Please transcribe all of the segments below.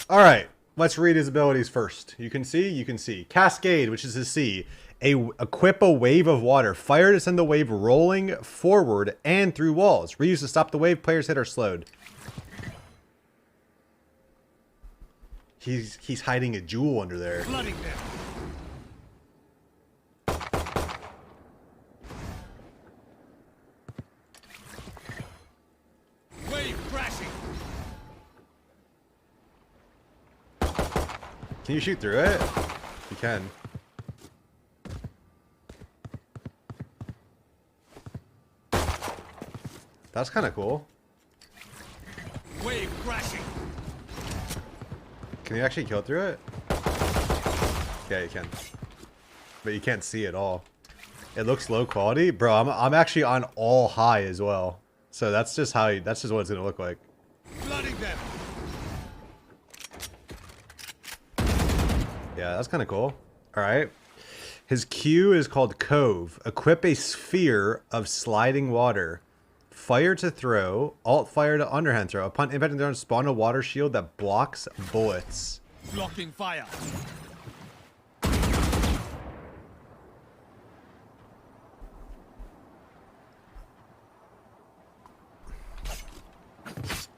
All right, let's read his abilities first. You can see. Cascade, which is a C. Equip a wave of water. Fire to send the wave rolling forward and through walls. Reuse to stop the wave. Players hit are slowed. He's hiding a jewel under there. Flooding them. Wave crashing. Can you shoot through it? You can. That's kind of cool. Wave crashing. Can you actually kill through it? Yeah, you can. But you can't see at all. It looks low quality. Bro, I'm actually on all high as well. So that's just what it's gonna look like. Flooding them. Yeah, that's kind of cool. Alright. His Q is called Cove. Equip a sphere of sliding water. Fire to throw. Alt fire to underhand throw. Upon impacting the spawn a water shield that blocks bullets. Blocking fire.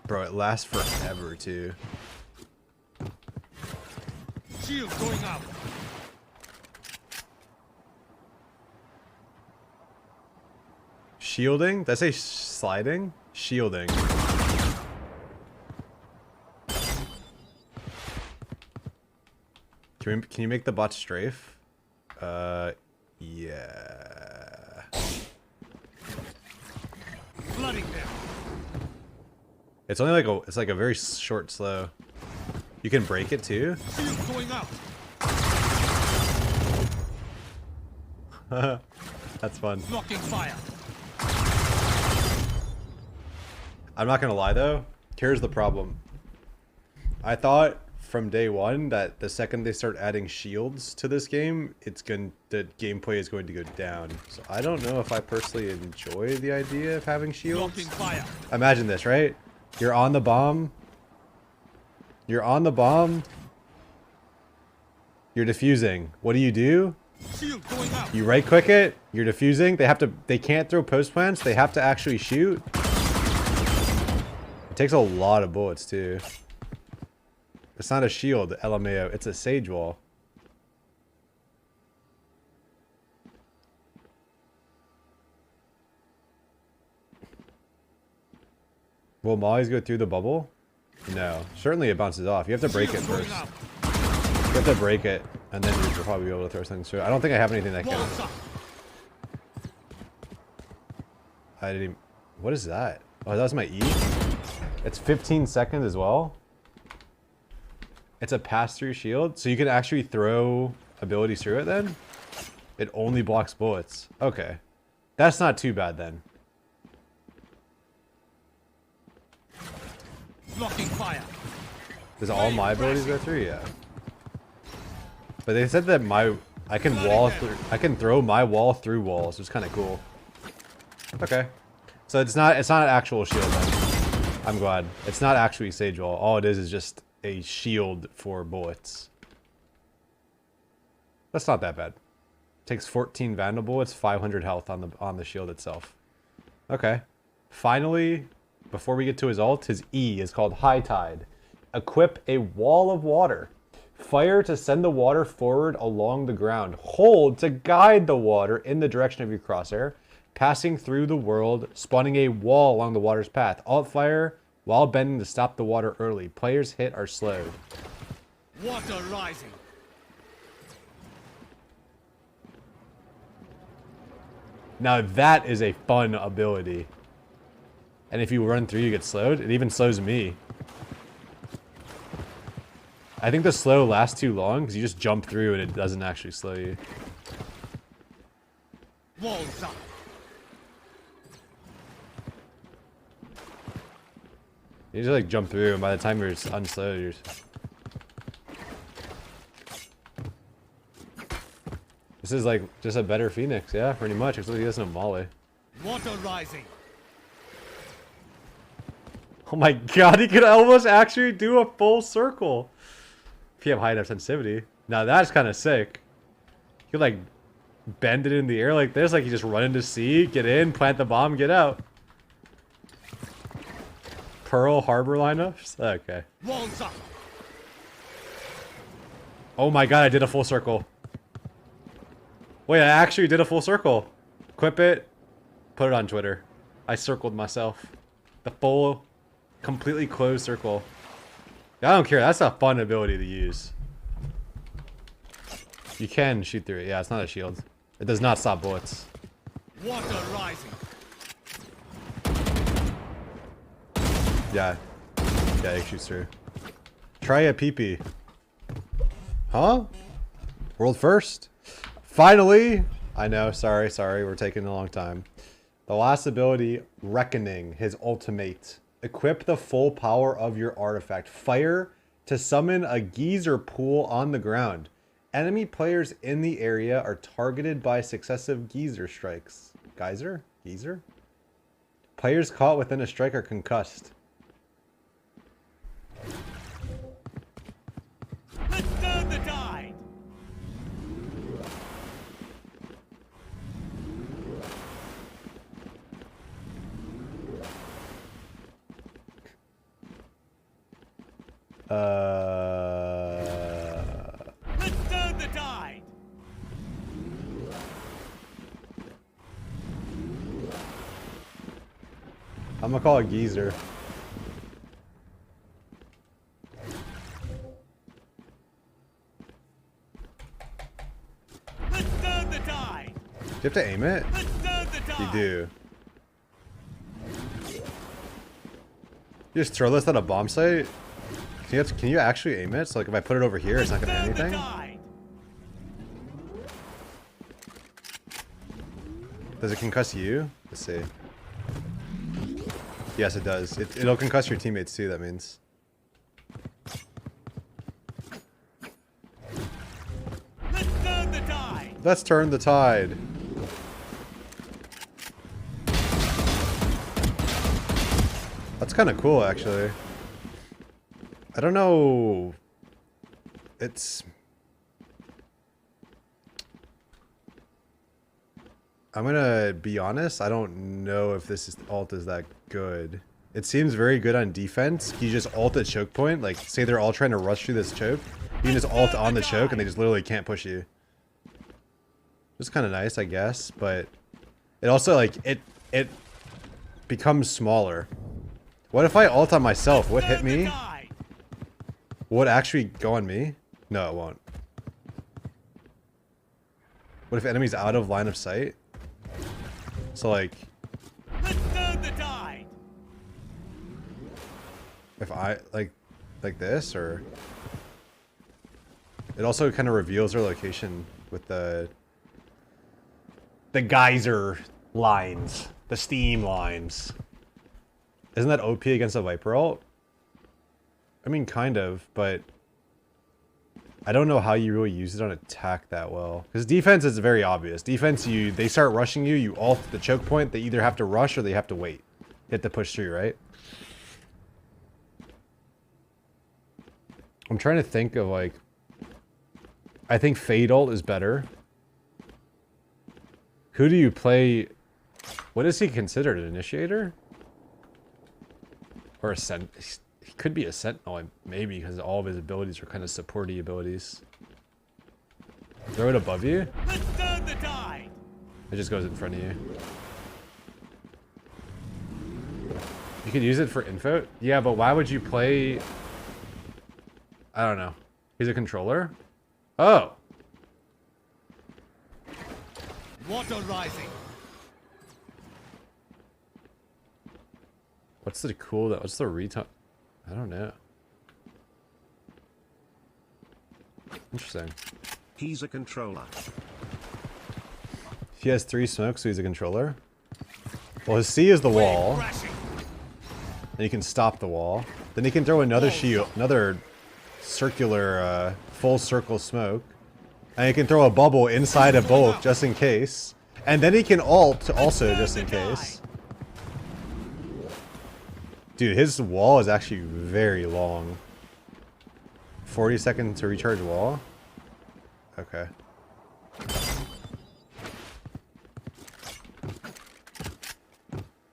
Bro, it lasts forever too. Shield going out. Shielding? Did I say sliding? Shielding. Can you make the bot strafe? Yeah. Flooding them. It's only like a very short slow. You can break it too? Shield going out. That's fun. Blocking fire. I'm not gonna lie though. Here's the problem. I thought from day one that the second they start adding shields to this game, the gameplay is going to go down. So I don't know if I personally enjoy the idea of having shields. Blocking fire. Imagine this, right? You're on the bomb. You're on the bomb. You're defusing. What do? Shield going out. You right click it. You're defusing. They can't throw post plants. They have to actually shoot. It takes a lot of bullets too. It's not a shield, LMAO. It's a sage wall. Will mollies go through the bubble? No. Certainly it bounces off. You have to break it first. You have to break it, and then you'll probably be able to throw things through. I don't think I have anything that can. I didn't even... What is that? Oh, that was my E? It's 15 seconds as well? It's a pass-through shield? So you can actually throw abilities through it then? It only blocks bullets. Okay. That's not too bad then. Blocking fire. Does all my abilities go through? Yeah. But they said that I can throw my wall through walls, which is kind of cool. Okay. So it's not an actual shield then. I'm glad. It's not actually Sage Wall. All it is just a shield for bullets. That's not that bad. Takes 14 Vandal bullets, 500 health on the shield itself. Okay. Finally, before we get to his ult, his E is called High Tide. Equip a wall of water. Fire to send the water forward along the ground. Hold to guide the water in the direction of your crosshair, passing through the world, spawning a wall along the water's path. Alt fire while bending to stop the water early. Players hit are slowed. Water rising. Now that is a fun ability. And if you run through, you get slowed. It even slows me. I think the slow lasts too long because you just jump through and it doesn't actually slow you. Walls up. You just like jump through and by the time you're unslowed, you're... This is like just a better Phoenix, yeah, pretty much. Except he doesn't have Molly. Water rising. Oh my god, he could almost actually do a full circle. If you have high enough sensitivity. Now that's kind of sick. You could like bend it in the air like this, like you just run into C, get in, plant the bomb, get out. Pearl Harbor lineups? Okay. Walls up. Oh my god, I did a full circle. Wait, I actually did a full circle. Equip it, put it on Twitter. I circled myself. The full, completely closed circle. I don't care, that's a fun ability to use. You can shoot through it. Yeah, it's not a shield. It does not stop bullets. Water rising. Yeah. Yeah, it shoots through. Try a PP. Huh? World first? Finally! I know, sorry, we're taking a long time. The last ability, Reckoning, his ultimate. Equip the full power of your artifact. Fire to summon a geyser pool on the ground. Enemy players in the area are targeted by successive geyser strikes. Geyser? Geyser? Players caught within a strike are concussed. Let's turn the tide. Let's turn the tide. I'm gonna call it geyser. Let's turn the tide. Do you have to aim it? Let's turn the tide. You do. You just throw this at a bomb site? Can you actually aim it? So like if I put it over here, it's not gonna do anything? Does it concuss you? Let's see. Yes, it does. It'll concuss your teammates too, that means. Let's turn the tide. Let's turn the tide. That's kind of cool, actually. I don't know. It's... I'm gonna be honest, I don't know if this ult is that good. It seems very good on defense. You just ult at choke point, like say they're all trying to rush through this choke. You can just ult on the choke and they just literally can't push you. It's kind of nice, I guess, but it also like, it becomes smaller. What if I ult on myself? Would hit me? Would actually go on me? No, it won't. What if enemies out of line of sight? So like, if I like this, or it also kind of reveals their location with the geyser lines, the steam lines. Isn't that OP against a Viper ult? I mean, kind of, but I don't know how you really use it on attack that well. Because defense is very obvious. Defense, they start rushing you, you ult the choke point, they either have to rush or they have to wait. You have to push through, right? I'm trying to think of like... I think Fade ult is better. Who do you play... What is he considered, an initiator? Or a he could be a sentinel, maybe, because all of his abilities are kind of supporty abilities. Throw it above you? Let's turn the tide. It just goes in front of you. You could use it for info? Yeah, but why would you play... I don't know. He's a controller? Oh! Water rising. What's the retard? I don't know. Interesting. He's a controller. He has 3 smokes, so he's a controller. Well, his C is the wall. And he can stop the wall. Then he can throw another shield, another circular, full circle smoke. And he can throw a bubble inside of both, just in case. And then he can ult also, just in case. Dude, his wall is actually very long. 40 seconds to recharge wall? Okay.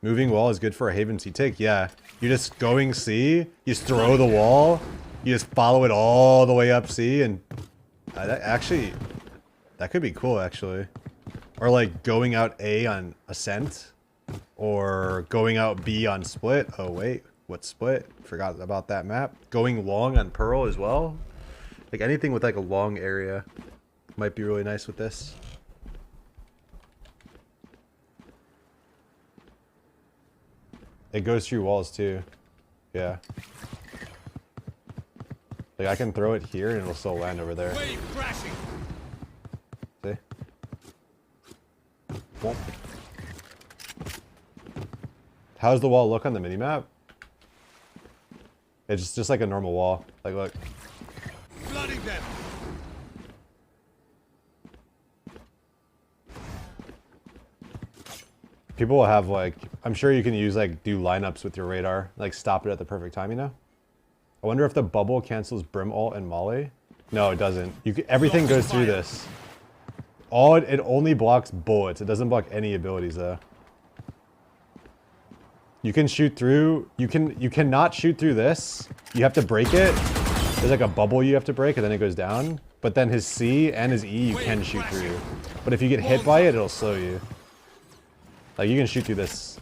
Moving wall is good for a Haven C take. Yeah. You're just going C, you just throw the wall, you just follow it all the way up C, and that could be cool, actually. Or like going out A on Ascent, or going out B on Split. Oh wait, what Split? Forgot about that map. Going long on Pearl as well. Like anything with like a long area might be really nice with this. It goes through walls too. Yeah. Like I can throw it here and it'll still land over there. Wave crashing. See? Whoop. How's the wall look on the minimap? It's just like a normal wall. Like look. Flooding them. People will have like, I'm sure you can use like do lineups with your radar, like stop it at the perfect time, you know? I wonder if the bubble cancels Brim ult and Molly. No, it doesn't. Everything goes through this. It only blocks bullets. It doesn't block any abilities though. You can shoot through. You cannot shoot through this. You have to break it. There's like a bubble you have to break, and then it goes down. But then his C and his E you can shoot through. But if you get hit by it, it'll slow you. Like you can shoot through this.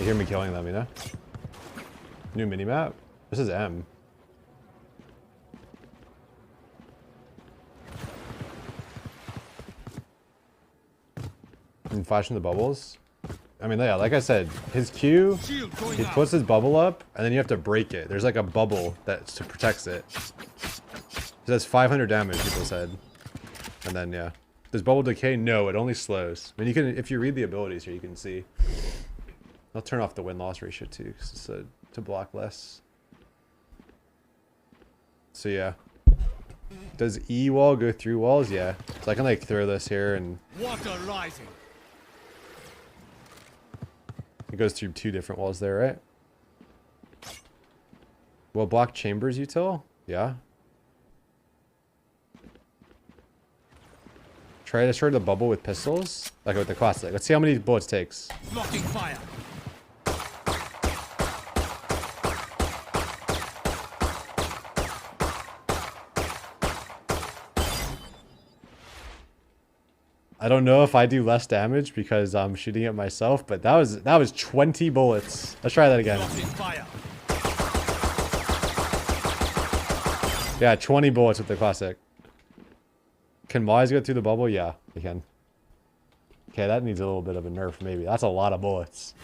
You hear me killing them, you know? New minimap. This is M. And flashing the bubbles. I mean, yeah, like I said, his Q, he puts his bubble up, and then you have to break it. There's like a bubble that protects it. It does 500 damage, people said. And then, yeah. Does bubble decay? No, it only slows. I mean, you can, if you read the abilities here, you can see. I'll turn off the win-loss ratio too, because it's to block less. So yeah. Does E wall go through walls? Yeah. So I can like throw this here and Water rising. it goes through 2 different walls there, right? Will block chambers util? Yeah. Try to destroy the bubble with pistols. Like with the classic. Let's see how many bullets it takes. Blocking fire. I don't know if I do less damage because I'm shooting it myself, but that was 20 bullets. Let's try that again. Blocking fire. Yeah, 20 bullets with the classic. Can Molly's go through the bubble? Yeah, they can. Okay, that needs a little bit of a nerf, maybe. That's a lot of bullets.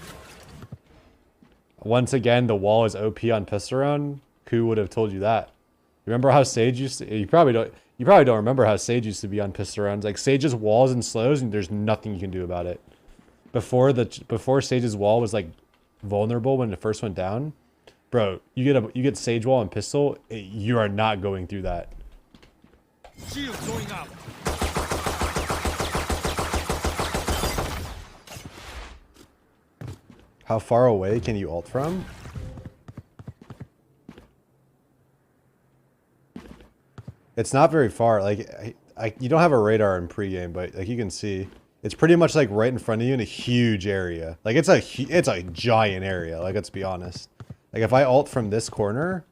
Once again, the wall is OP on Pisteron. Who would have told you that? Remember how Sage used to... You probably don't remember how Sage used to be on Pisterons. Like, Sage's walls and slows, and there's nothing you can do about it. Before Sage's wall was, like, vulnerable when it first went down, bro, you get Sage wall and pistol, you are not going through that. Shield going up. How far away can you ult from? It's not very far. Like, you don't have a radar in pregame, but like you can see, it's pretty much like right in front of you in a huge area. Like it's a giant area. Like let's be honest. Like if I ult from this corner,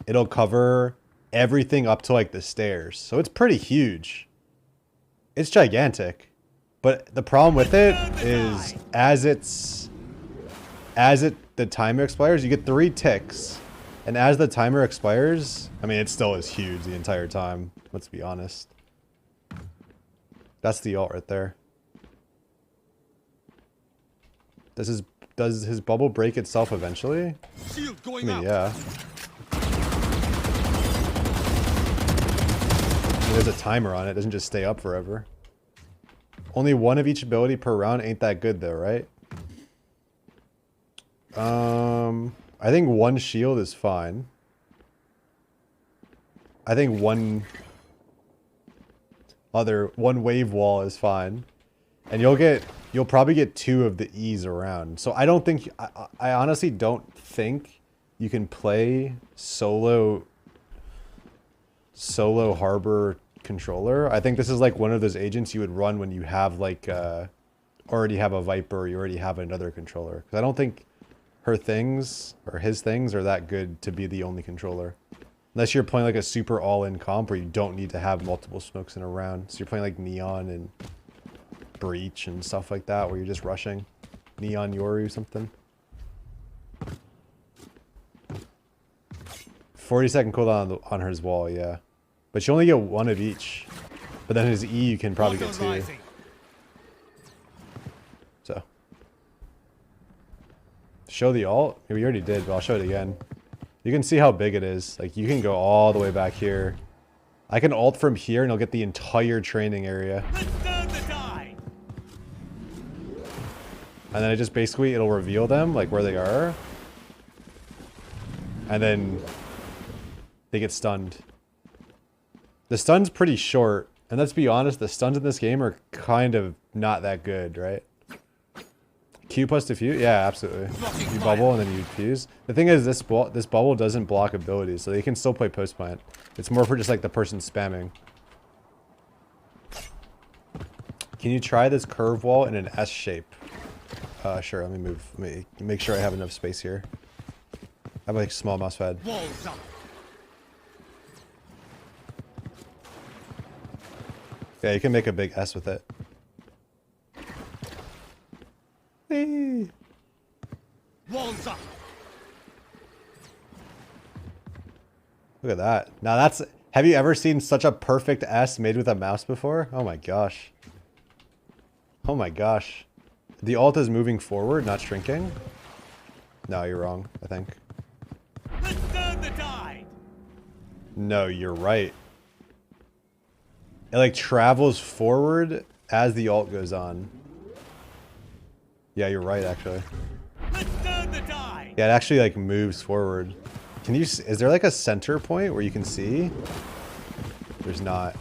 it'll cover everything up to like the stairs. So it's pretty huge. It's gigantic. But the problem with it is the timer expires, you get 3 ticks. And as the timer expires, I mean, it still is huge the entire time. Let's be honest. That's the ult right there. Does his bubble break itself eventually? Shield I going mean, up. yeah. I mean, there's a timer on it. It doesn't just stay up forever. Only 1 of each ability per round ain't that good though, right? I think 1 shield is fine. I think one wave wall is fine. And you'll get you'll probably get 2 of the E's around. So I don't think, I honestly don't think you can play solo harbor controller. I think this is like one of those agents you would run when you have like, already have a Viper, or you already have another controller. Because I don't think her things, or his things, are that good to be the only controller. Unless you're playing like a super all-in comp where you don't need to have multiple smokes in a round. So you're playing like Neon and Breach and stuff like that, where you're just rushing. Neon Yoru something. 40-second cooldown on his wall, yeah. But you only get 1 of each. But then his E you can probably get 2. Rising. So. Show the ult? We already did, but I'll show it again. You can see how big it is. Like, you can go all the way back here. I can ult from here and I'll get the entire training area. And then it just basically, it'll reveal them, like where they are. And then they get stunned. The stun's pretty short. And let's be honest, the stuns in this game are kind of not that good, right? Q plus defuse? Yeah, absolutely. You bubble and then you defuse. The thing is, this bubble doesn't block abilities, so they can still play post plant. It's more for just like the person spamming. Can you try this curve wall in an S shape? Sure, let me move. Let me make sure I have enough space here. I have like small mouse pad. Walls up. Yeah, you can make a big S with it. Hey. Walls up. Look at that. Now that's... Have you ever seen such a perfect S made with a mouse before? Oh my gosh. Oh my gosh. The ult is moving forward, not shrinking? No, you're wrong, I think. Let's turn the tide. No, you're right. It like travels forward as the ult goes on. Yeah, you're right, actually. Let's turn the tide. Yeah, it actually like moves forward. Can you... Is there like a center point where you can see? There's not.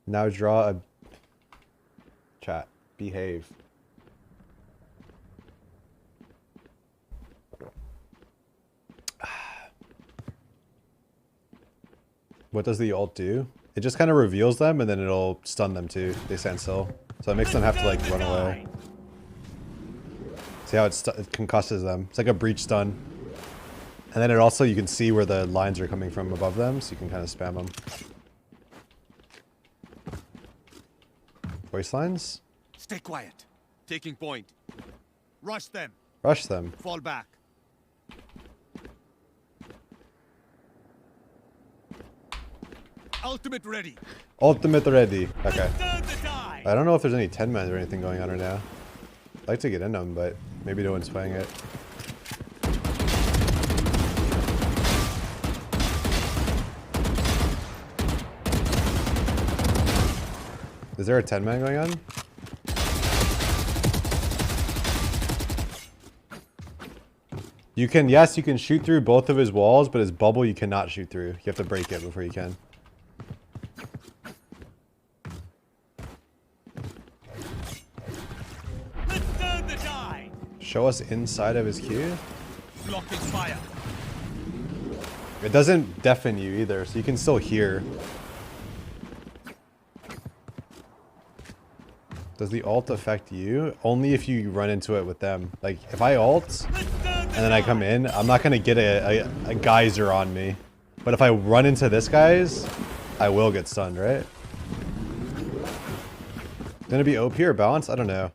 Now draw a... Chat. Behave. What does the ult do? It just kind of reveals them and then it'll stun them too. They stand still. So it makes them have to like run away. See how it concusses them? It's like a breach stun. And then it also, you can see where the lines are coming from above them, so you can kind of spam them. Voice lines? Stay quiet. Taking point. Rush them. Rush them. Fall back. Ultimate ready. Ultimate ready. Okay. Turn the tide. I don't know if there's any 10 mans or anything going on right now. I'd like to get in them, but maybe no one's playing it. Is there a 10 man going on? You can, yes, you can shoot through both of his walls, but his bubble you cannot shoot through. You have to break it before you can. Let's turn the tide. Show us inside of his queue. Blocking fire. It doesn't deafen you either, so you can still hear. Does the ult affect you? Only if you run into it with them. Like, if I ult, and then I come in, I'm not gonna get a geyser on me. But if I run into this guy's, I will get stunned, right? Gonna be OP or balance? I don't know.